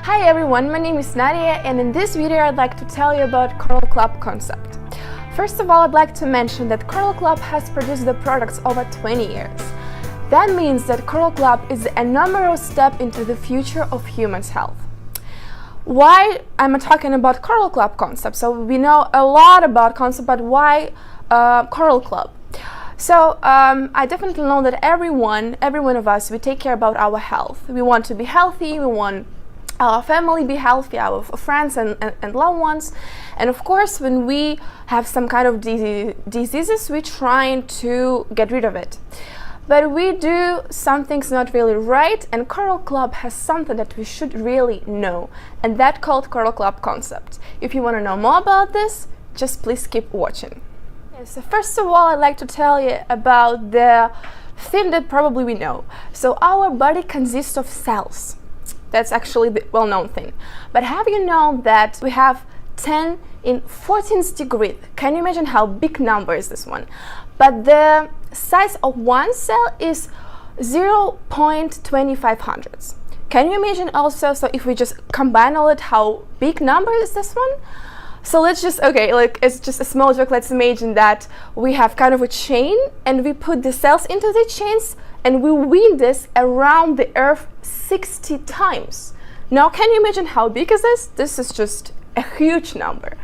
Hi everyone, my name is Nadia, and in this video I'd like to tell you about Corallovый Club concept. First of all, I'd like to mention that Corallovый Club has produced the products over 20 years. That means that Corallovый Club is a numerical step into the future of human's health. Why I'm talking about Corallovый Club concept? So we know a lot about concept, but why Corallovый Club? So I definitely know that every one of us, we take care about our health. We want to be healthy, we want our family be healthy, our friends and loved ones. And of course, when we have some kind of diseases, we're trying to get rid of it. But we do some things not really right, and Corallovый Club has something that we should really know, and that called Corallovый Club concept. If you want to know more about this, just please keep watching. So first of all, I'd like to tell you about the thing that probably we know. So our body consists of cells. That's actually the well-known thing. But have you known that we have 10 in 14th degree? Can you imagine how big number is this one? But the size of one cell is 0.2500. Can you imagine also, so if we just combine all it, how big number is this one? So let's just, okay, like it's just a small joke. Let's imagine that we have kind of a chain and we put the cells into the chains and we wind this around the earth 60 times. Now, can you imagine how big is this? This is just a huge number.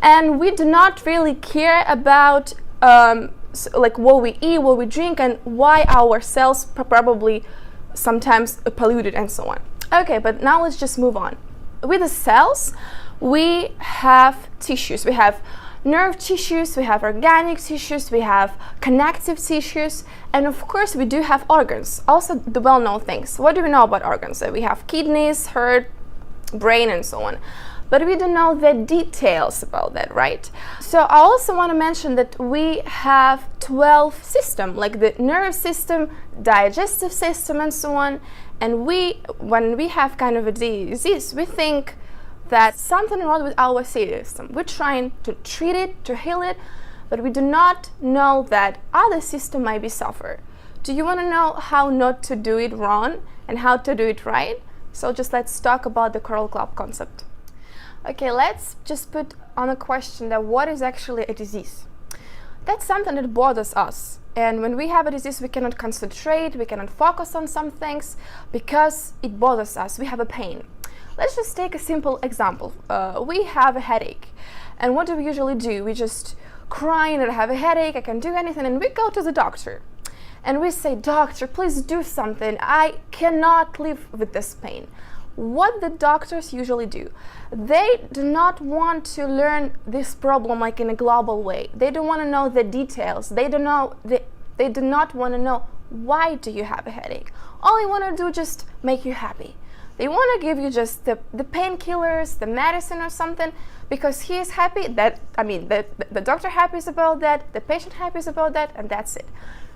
And we do not really care about like what we eat, what we drink, and why our cells probably sometimes polluted and so on. Okay, but now let's just move on. With the cells, we have tissues. We have nerve tissues, we have organic tissues, we have connective tissues, and of course we do have organs. Also the well-known things. What do we know about organs? So we have kidneys, heart, brain, and so on. But we don't know the details about that, right? So I also want to mention that we have 12 systems, like the nervous system, digestive system, and so on. And when we have kind of a disease, we think that something wrong with our system. We're trying to treat it, to heal it, but we do not know that other system might be suffer. Do you want to know how not to do it wrong and how to do it right? So just let's talk about the Corallovый Club concept. Okay, let's just put on a question that what is actually a disease? That's something that bothers us. And when we have a disease, we cannot concentrate, we cannot focus on some things because it bothers us, we have a pain. Let's just take a simple example. We have a headache, and what do we usually do? We just cry and I have a headache, I can't do anything, and we go to the doctor. And we say, doctor, please do something. I cannot live with this pain. What the doctors usually do, they do not want to learn this problem like in a global way. They don't want to know the details. They do not want to know why do you have a headache. All they want to do is just make you happy. They want to give you just the painkillers, the medicine or something, because he is happy, that, I mean, the doctor happy is about that, the patient happy is about that, and that's it.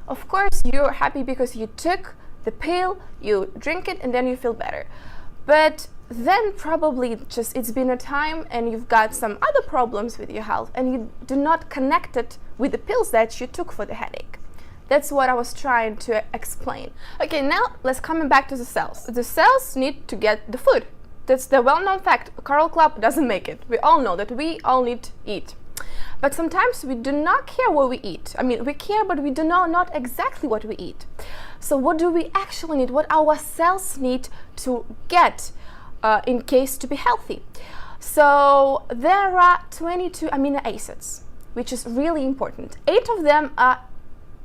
Of course, you're happy because you took the pill, you drink it, and then you feel better. But then probably just it's been a time and you've got some other problems with your health and you do not connect it with the pills that you took for the headache. That's what I was trying to explain. Okay, now let's come back to the cells. The cells need to get the food. That's the well-known fact. Corallovый Club doesn't make it. We all know that we all need to eat. But sometimes we do not care what we eat. I mean, we care, but we do not exactly what we eat. So what do we actually need? What our cells need to get in case to be healthy? So there are 22 amino acids, which is really important. 8 of them are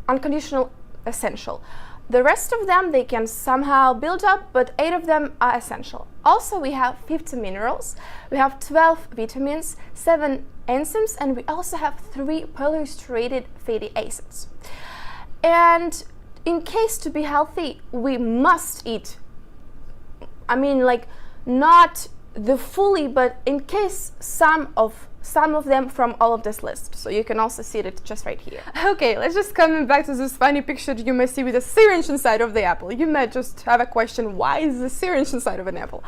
unconditional essential. The rest of them they can somehow build up, but 8 of them are essential. Also, we have 50 minerals, we have 12 vitamins, 7 enzymes, and we also have 3 polyunsaturated fatty acids. And in case to be healthy, we must eat. I mean, like not the fully, but in case some of them from all of this list. So you can also see it just right here. Okay, let's just come back to this funny picture that you may see with a syringe inside of the apple. You might just have a question, why is the syringe inside of an apple?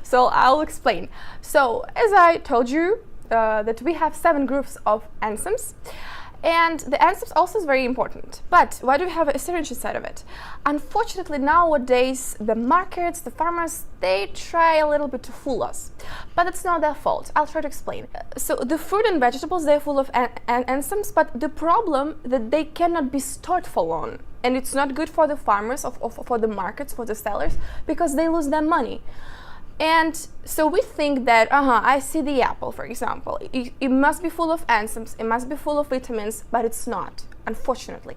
So I'll explain. So as I told you, that we have 7 groups of enzymes, And the enzymes also is very important. But why do we have a syringe side of it? Unfortunately, nowadays, the markets, the farmers, they try a little bit to fool us. But it's not their fault. I'll try to explain. So the fruit and vegetables, they're full of enzymes, but the problem that they cannot be stored for long. And it's not good for the farmers, for the markets, for the sellers, because they lose their money. And so we think that, I see the apple, for example. It must be full of enzymes, it must be full of vitamins, but it's not, unfortunately.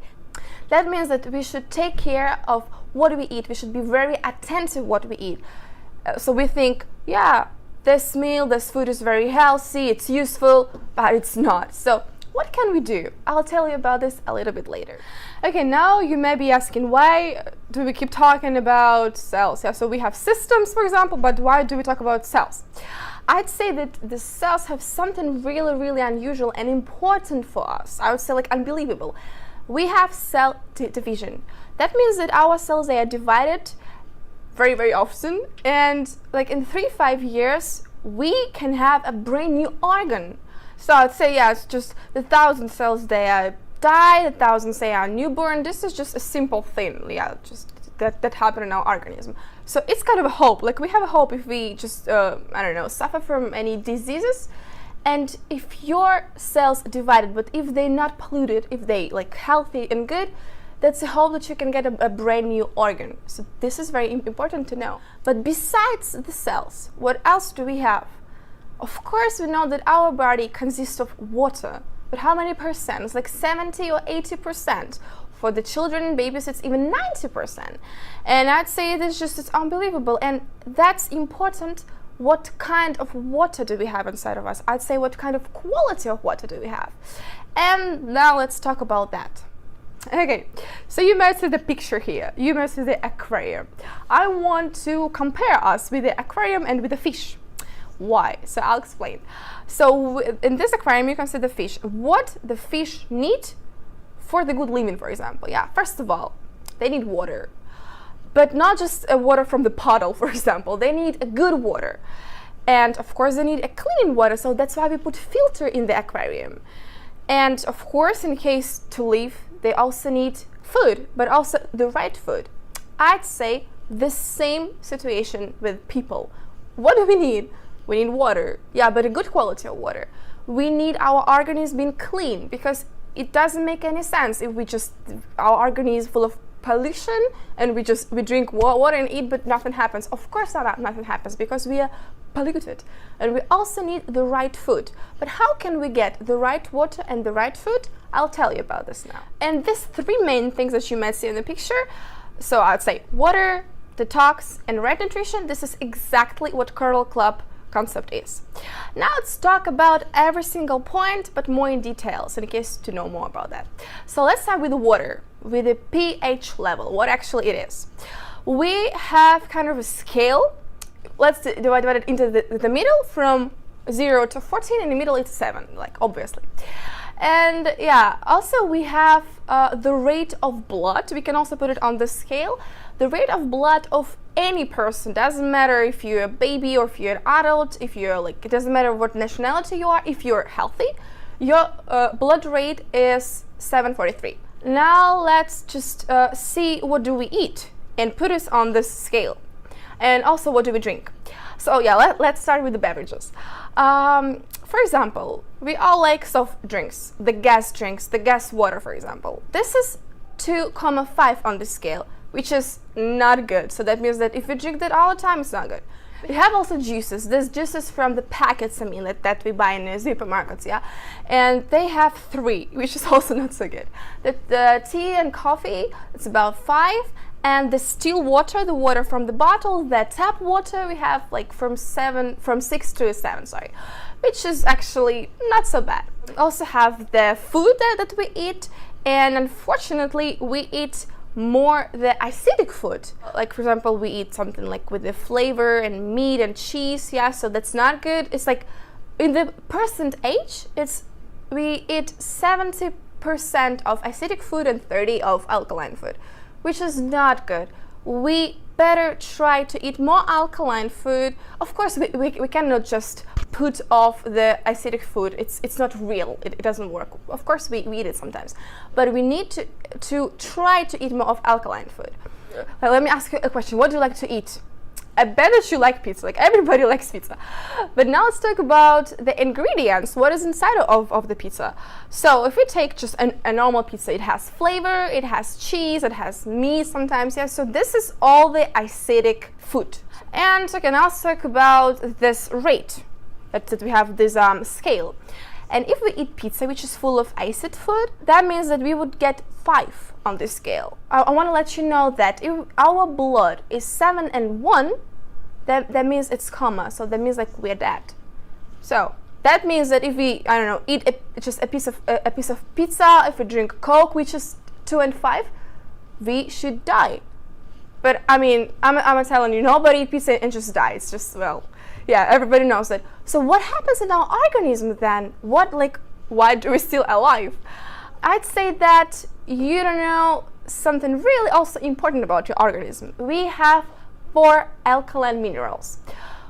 That means that we should take care of what we eat. We should be very attentive what we eat. So we think, yeah, this meal, this food is very healthy, it's useful, but it's not. So what can we do? I'll tell you about this a little bit later. Okay, now you may be asking, why do we keep talking about cells? Yeah, so we have systems, for example, but why do we talk about cells? I'd say that the cells have something really, really unusual and important for us. I would say like unbelievable. We have cell division. That means that our cells, they are divided very, very often, and like in 3-5 years, we can have a brand new organ. So I'd say, yeah, it's just the 1,000 cells, they are die, the 1,000 say are newborn. This is just a simple thing, yeah, just that happen in our organism. So it's kind of a hope, like we have a hope if we just, I don't know, suffer from any diseases. And if your cells divided, but if they're not polluted, if they like healthy and good, that's a hope that you can get a brand new organ. So this is very important to know. But besides the cells, what else do we have? Of course, we know that our body consists of water, but how many percent? It's like 70 or 80%. For the children and babies, it's even 90%. And I'd say it's unbelievable. And that's important. What kind of water do we have inside of us? I'd say what kind of quality of water do we have? And now let's talk about that. Okay, so you might see the picture here. You might see the aquarium. I want to compare us with the aquarium and with the fish. Why? So I'll explain. So in this aquarium, you can see the fish. What the fish need for the good living, for example. Yeah, first of all, they need water. But not just water from the bottle, for example. They need a good water. And of course, they need a clean water. So that's why we put filter in the aquarium. And of course, in case to live, they also need food, but also the right food. I'd say the same situation with people. What do we need? We need water, yeah, but a good quality of water. We need our organism being clean, because it doesn't make any sense if our organism is full of pollution and we drink water and eat, but nothing happens. Of course nothing happens, because we are polluted. And we also need the right food. But how can we get the right water and the right food? I'll tell you about this now. And these three main things that you might see in the picture, so I'd say water, detox, and right nutrition, this is exactly what Korallovый Club concept is. Now let's talk about every single point, but more in details, in case to know more about that. So let's start with the water, with the pH level, what actually it is. We have kind of a scale. Let's divide it into the middle from 0 to 14, in the middle it's 7, like obviously. And yeah, also we have the rate of blood. We can also put it on the scale. The rate of blood of any person, doesn't matter if you're a baby or if you're an adult, if you're like, it doesn't matter what nationality you are, if you're healthy, your blood rate is 743. Now let's just see what do we eat and put us on this scale. And also what do we drink? So yeah, let's start with the beverages. For example, we all like soft drinks, the gas drinks, the gas water, for example. This is 2.5 on the scale, which is not good. So that means that if you drink that all the time, it's not good. We have also juices. There's juices from the packets, that we buy in the supermarkets, yeah? And they have 3, which is also not so good. The tea and coffee, it's about 5. And the still water, the water from the bottle, the tap water, we have like from 6 to 7, sorry, which is actually not so bad. We also have the food that we eat, and unfortunately we eat more the acidic food. Like for example, we eat something like with the flavor and meat and cheese, yeah, so that's not good. It's like in the percentage, we eat 70% of acidic food and 30% of alkaline food, which is not good. We better try to eat more alkaline food. Of course, we cannot just put off the acidic food. It's not real. It doesn't work. Of course, we eat it sometimes, but we need to try to eat more of alkaline food. Let me ask you a question. What do you like to eat? I bet that you like pizza. Like, everybody likes pizza. But now let's talk about the ingredients. What is inside of the pizza? So if we take just a normal pizza, it has flavor, it has cheese, it has meat sometimes. Yeah. So this is all the acidic food. And okay, now let's talk about this rate that we have this scale. And if we eat pizza which is full of acid food, that means that we would get 5 on this scale. I want to let you know that if our blood is 7 and 1, that means it's coma. So that means like we're dead. So that means that if we, I don't know, eat just a piece of pizza, if we drink Coke which is 2 and 5, we should die. But I mean, I'm telling you, nobody eat pizza and just die. It's just, well, yeah, everybody knows that. So what happens in our organism then? Why do we still alive? I'd say that you don't know something really also important about your organism. We have 4 alkaline minerals.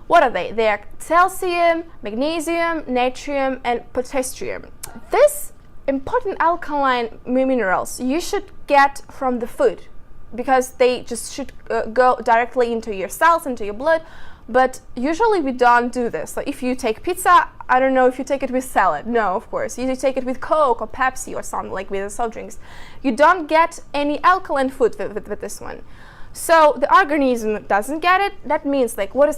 What are they? They are calcium, magnesium, natrium, and potassium. These important alkaline minerals you should get from the food, because they just should go directly into your cells, into your blood. But usually we don't do this. So if you take pizza, I don't know if you take it with salad. No, of course. You take it with Coke or Pepsi or something, like with the soft drinks. You don't get any alkaline food with this one. So the organism doesn't get it. That means, like, what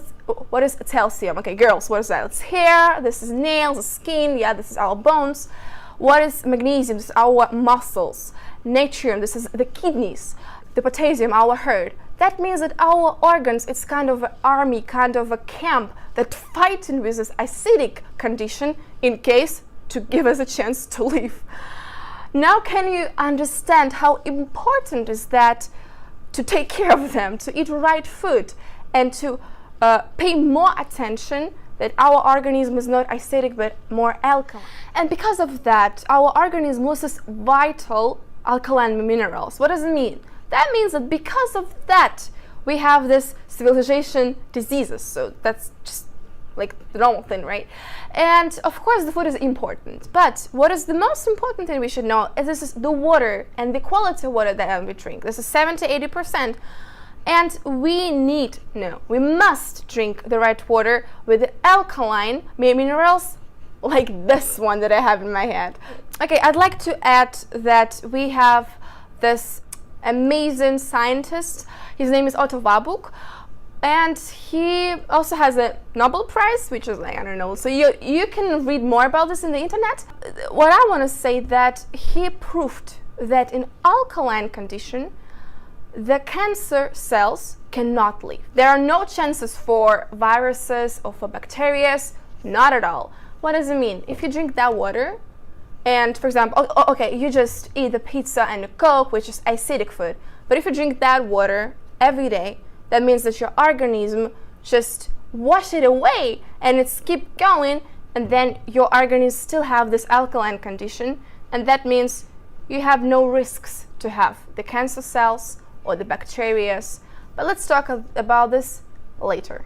is calcium? Okay, girls, what is that? It's hair, this is nails, skin, yeah, this is our bones. What is magnesium? This is our muscles. Natrium, this is the kidneys. The potassium, our heart. That means that our organs, it's kind of an army, kind of a camp that fighting with this acidic condition in case to give us a chance to live. Now can you understand how important is that to take care of them, to eat right food, and to pay more attention that our organism is not acidic but more alkaline. And because of that, our organism loses vital alkaline minerals. What does it mean? That means that because of that, we have this civilization diseases. So that's just like the normal thing, right? And of course the food is important, but what is the most important thing we should know is this is the water and the quality of water that we drink. This is 70-80%. And we must drink the right water with the alkaline minerals like this one that I have in my hand. Okay, I'd like to add that we have this amazing scientist. His name is Otto Warburg, and he also has a Nobel Prize, which is like, I don't know, so you can read more about this in the internet. What I want to say that he proved that in alkaline condition the cancer cells cannot live. There are no chances for viruses or for bacteria, not at all. What does it mean? If you drink that water, and for example, okay, you just eat the pizza and the Coke, which is acidic food, but if you drink that water every day, that means that your organism just wash it away and it's keep going, and then your organism still have this alkaline condition, and that means you have no risks to have the cancer cells or the bacteria. But let's talk about this later.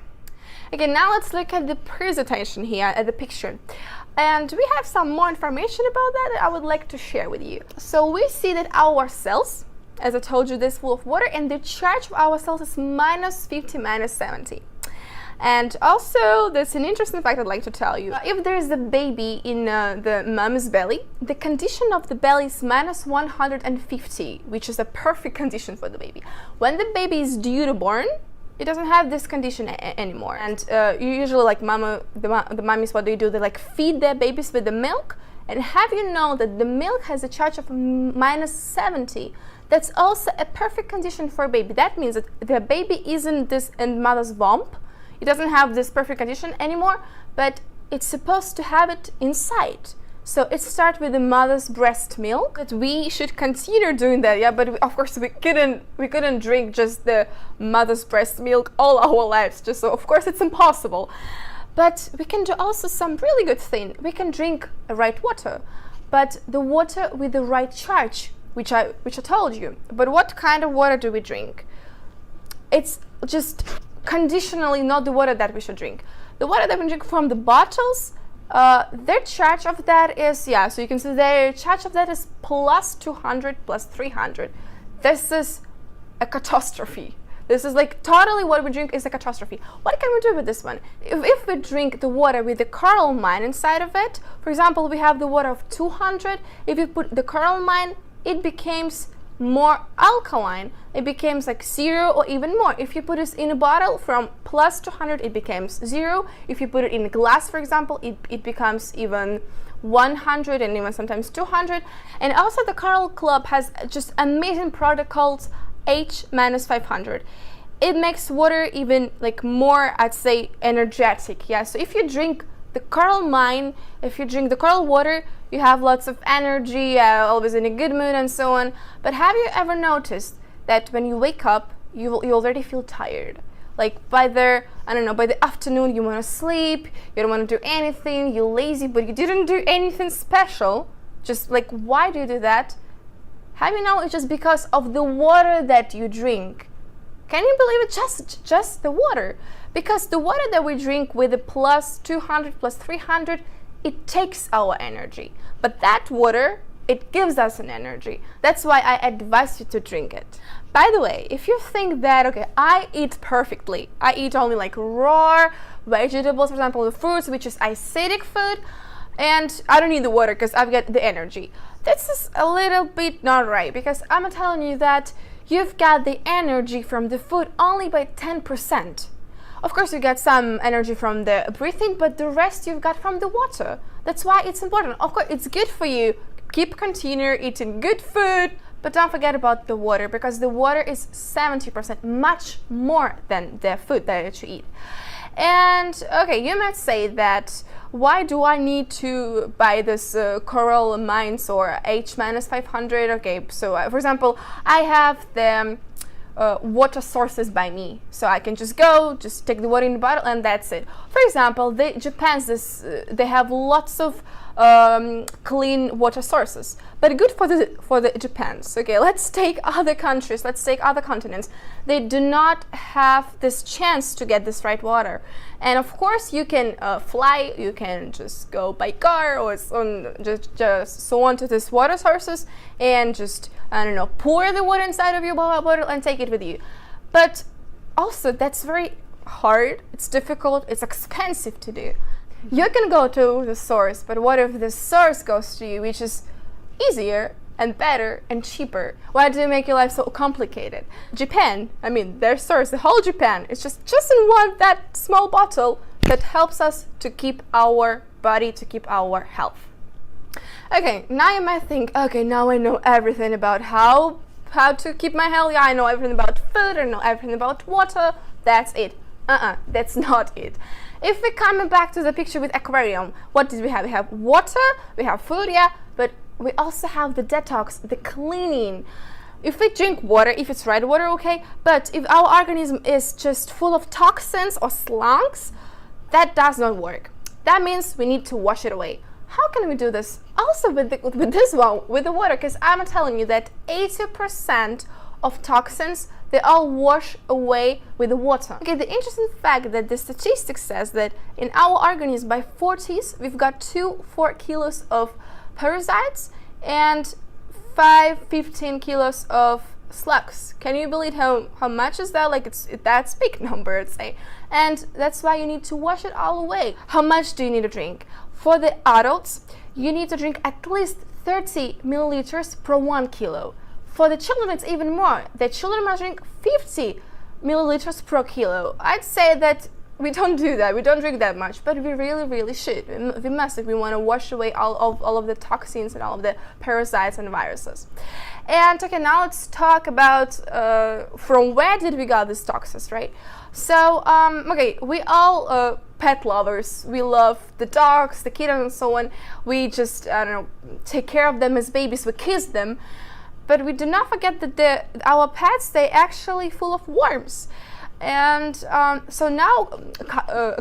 Okay, now let's look at the presentation here, at the picture. And we have some more information about that I would like to share with you. So we see that our cells, as I told you, this full of water, and the charge of our cells is -50, -70. And also, there's an interesting fact I'd like to tell you. If there's a baby in the mom's belly, the condition of the belly is -150, which is a perfect condition for the baby. When the baby is due to born, it doesn't have this condition anymore. And usually, like the mummies, what do? They like feed their babies with the milk. And have you known that the milk has a charge of -70? That's also a perfect condition for a baby. That means that the baby isn't this in mother's womb. It doesn't have this perfect condition anymore, but it's supposed to have it inside. So it starts with the mother's breast milk. That we should consider doing that, yeah. But of course we couldn't drink just the mother's breast milk all our lives. Just so of course it's impossible. But we can do also some really good thing. We can drink the right water, but the water with the right charge, which I told you. But what kind of water do we drink? it's just conditionally not the water that we should drink. The water that we drink from the bottles, their charge of that is, yeah, so you can see their charge of that is plus 200, plus 300. This is a catastrophe. This is like totally what we drink is a catastrophe. What can we do with this one? If we drink the water with the coral mine inside of it, for example, we have the water of 200. If you put the coral mine, it becomes more alkaline. It becomes like 0 or even more. If you put it in a bottle from plus 200, it becomes 0. If you put it in a glass, for example, it becomes even 100 and even sometimes 200. And also the Coral Club has just amazing product called H-500. It makes water even like more, I'd say, energetic. Yeah, so if you drink the coral mine, if you drink the coral water, you have lots of energy, always in a good mood and so on. But have you ever noticed that when you wake up, you already feel tired? Like by the afternoon you want to sleep, you don't want to do anything, you're lazy, but you didn't do anything special. Just like, why do you do that? Have you know it's just because of the water that you drink. Can you believe it? Just the water. Because the water that we drink with the plus 200, plus 300, it takes our energy. But that water, it gives us an energy. That's why I advise you to drink it. By the way, if you think that, okay, I eat perfectly, I eat only like raw vegetables, for example, the fruits, which is acidic food, and I don't need the water because I've got the energy. This is a little bit not right, because I'm telling you that you've got the energy from the food only by 10%. Of course, you get some energy from the breathing, but the rest you've got from the water. That's why it's important. Of course, it's good for you. Continue eating good food, but don't forget about the water, because the water is 70%, much more than the food that you eat. And okay, you might say that, why do I need to buy this coral mines or H-500? Okay, so for example, I have the water sources by me, so I can just take the water in the bottle and that's it. For example, they have lots of clean water sources, but good for the Japans. Okay, let's take other countries, let's take other continents. They do not have this chance to get this right water. And of course, you can fly, you can just go by car or just so on to these water sources and just, I don't know, pour the water inside of your bottle and take it with you. But also, that's very hard, it's difficult, it's expensive to do. You can go to the source, but what if the source goes to you, which is easier and better and cheaper? Why do you make your life so complicated? Japan, I mean, their source, the whole Japan, it's just in that small bottle that helps us to keep our body, to keep our health. Okay, now you might think, okay, now I know everything about how to keep my health. Yeah, I know everything about food, I know everything about water. That's it. That's not it. If we're coming back to the picture with aquarium, what did we have? We have water, we have food, yeah, but we also have the detox, the cleaning. If we drink water, if it's red water, okay, but if our organism is just full of toxins or slunks, that does not work. That means we need to wash it away. How can we do this? Also with this one, with the water, because I'm telling you that 80% of toxins, they all wash away with the water. Okay, the interesting fact that the statistics says that in our organism by 40s, we've got 4 kilos of parasites and 15 kilos of slugs. Can you believe how much is that? Like that's big number, I'd say. And that's why you need to wash it all away. How much do you need to drink? For the adults, you need to drink at least 30 milliliters per 1 kilo. For the children, it's even more. The children must drink 50 milliliters per kilo. I'd say that we don't do that. We don't drink that much, but we really, really should. We must if we want to wash away all of the toxins and all of the parasites and viruses. And okay, now let's talk about from where did we get these toxins, right? So, okay, we all pet lovers. We love the dogs, the kittens, and so on. We just, I don't know, take care of them as babies. We kiss them. But we do not forget that our pets, they actually full of worms. And so now,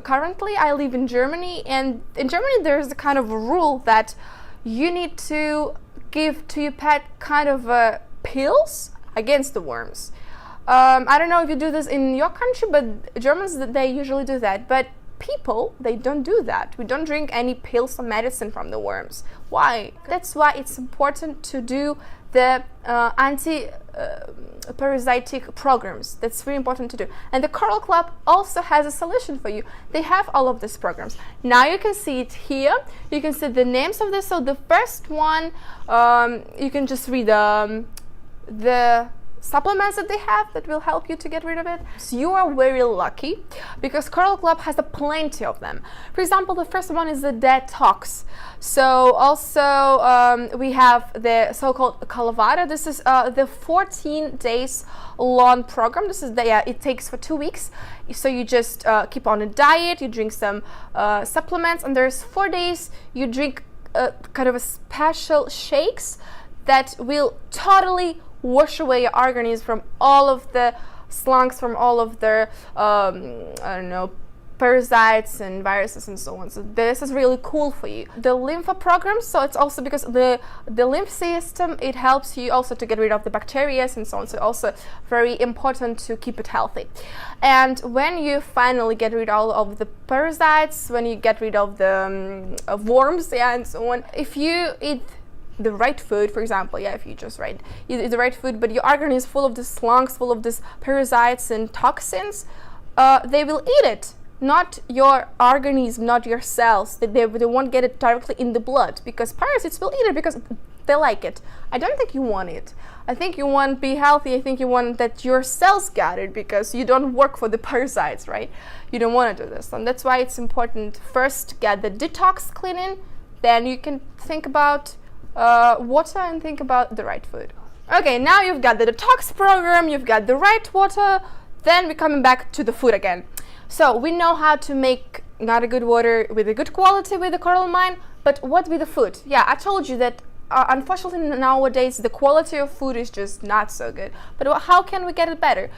currently, I live in Germany, and in Germany there's a kind of a rule that you need to give to your pet kind of pills against the worms. I don't know if you do this in your country, but Germans, they usually do that. But people, they don't do that. We don't drink any pills or medicine from the worms. Why? That's why it's important to do the anti-parasitic programs. That's very important to do. And the Coral Club also has a solution for you. They have all of these programs. Now you can see it here. You can see the names of this. So the first one, you can just read the supplements that they have that will help you to get rid of it. So you are very lucky because Coral Club has a plenty of them. For example, the first one is the detox. So also we have the so-called Calavada. This is the 14 days long program. This is the, it takes for 2 weeks. So you just keep on a diet, you drink some supplements, and there's 4 days you drink kind of a special shakes that will totally wash away your organism from all of the slunks, from all of the I don't know, parasites and viruses and so on. So this is really cool for you. The lymph program, so it's also because the lymph system, it helps you also to get rid of the bacteria and so on. So also very important to keep it healthy. And when you finally get rid of all of the parasites, when you get rid of the worms, yeah, and so on, if you eat the right food, for example, yeah, if you just eat the right food, but your organism is full of these slunks, full of these parasites and toxins, they will eat it. Not your organism, not your cells. They won't get it directly in the blood, because parasites will eat it because they like it. I don't think you want it. I think you want to be healthy. I think you want that your cells get it, because you don't work for the parasites, right? You don't want to do this. And that's why it's important first get the detox cleaning, then you can think about water and think about the right food. Okay, now you've got the detox program, you've got the right water, then we're coming back to the food again. So we know how to make not a good water with a good quality with the coral mine, but what with the food? Yeah, I told you that unfortunately nowadays the quality of food is just not so good. But how can we get it better?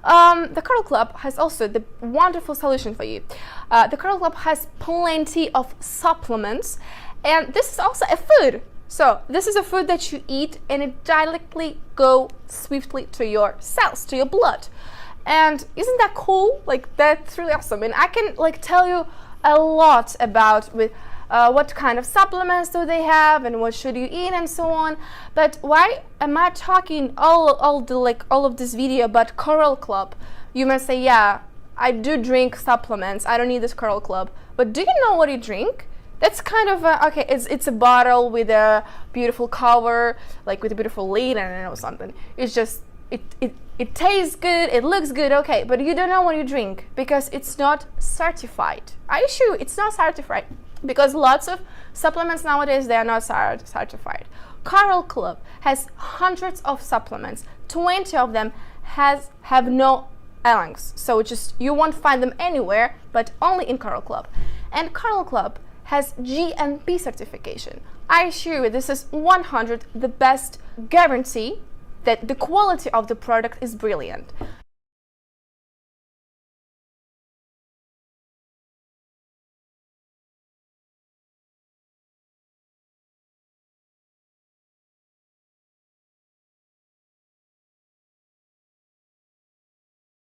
The Coral Club has also the wonderful solution for you. The Coral Club has plenty of supplements, and this is also a food. So this is a food that you eat and it directly goes swiftly to your cells, to your blood. And isn't that cool? Like, that's really awesome. And I can tell you a lot about what kind of supplements do they have and what should you eat and so on. But why am I talking all of this video about Coral Club? You must say, yeah, I do drink supplements. I don't need this Coral Club. But do you know what you drink? That's kind of okay. It's a bottle with a beautiful cover, like with a beautiful lid, and I don't know, something. It's just it tastes good, it looks good, okay, but you don't know what you drink because it's not certified. I assure you, it's not certified because lots of supplements nowadays, they are not certified. Coral Club has hundreds of supplements. 20 of them have no links, so just you won't find them anywhere, but only in Coral Club. And Coral Club has GMP certification. I assure you, this is 100 the best guarantee that the quality of the product is brilliant.